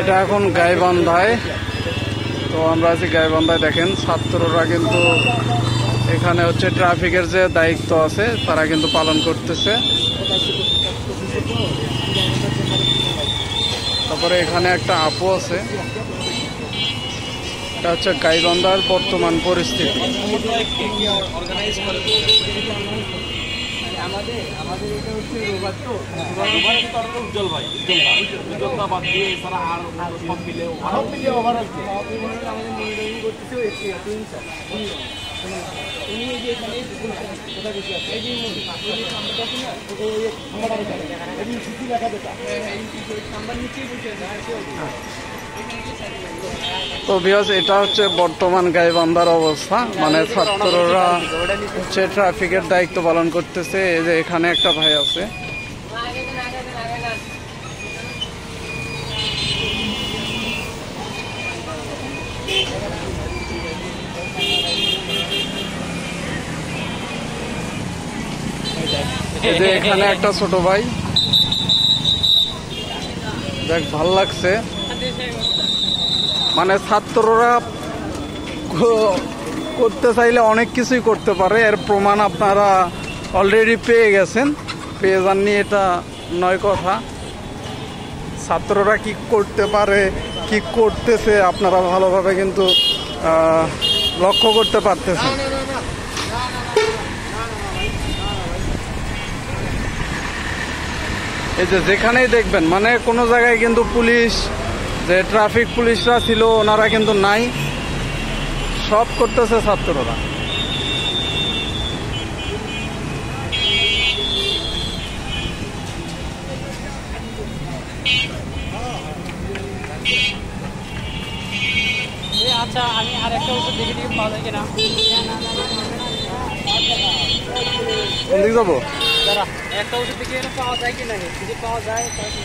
এটা এখন গাইবান্ধায়। তো আমরা আছি গাইবান্ধায়। দেখেন ছাত্ররা কিন্তু এখানে হচ্ছে ট্রাফিকের যে দায়িত্ব আছে তারা কিন্তু পালন করতেছে। তারপরে এখানে একটা আপু আছে। এটা হচ্ছে গাইবান্ধার বর্তমান পরিস্থিতি। উজ্জ্বল ভাই উজ্জ্বলতা বাদ দিয়ে এছাড়া আর সব মিলে ওভারঅল তো ভিউয়ার্স, এটা হচ্ছে বর্তমান গাইবান্ধার অবস্থা। মানে ছাত্ররা হচ্ছে ট্রাফিকের দায়িত্ব পালন করতেছে। এই যে এখানে একটা ভাই আছে। এই যে এখানে একটা ছোট ভাই, দেখ ভাল লাগছে। মানে ছাত্ররা করতে চাইলে অনেক কিছুই করতে পারে, এর প্রমাণ আপনারা অলরেডি পেয়ে গেছেন। পেয়ে যাননি এটা নয় কথা। ছাত্ররা কি করতে পারে, কি করতেছে আপনারা ভালোভাবে কিন্তু লক্ষ্য করতে পারতেছেন। এই যে যেখানেই দেখবেন, মানে কোনো জায়গায় কিন্তু পুলিশ, যে ট্রাফিক পুলিশরা ছিল ওনারা কিন্তু নাই, সব করতেছে ছাত্ররা। আচ্ছা, আমি আর একটা ওষুধ দেখে দিয়ে পাওয়া যায় কিনা। কোন দিকে যাবো? দাঁড়া, একটা ওষুধ দেখে পাওয়া যায় কিনা, যদি পাওয়া যায় তাহলে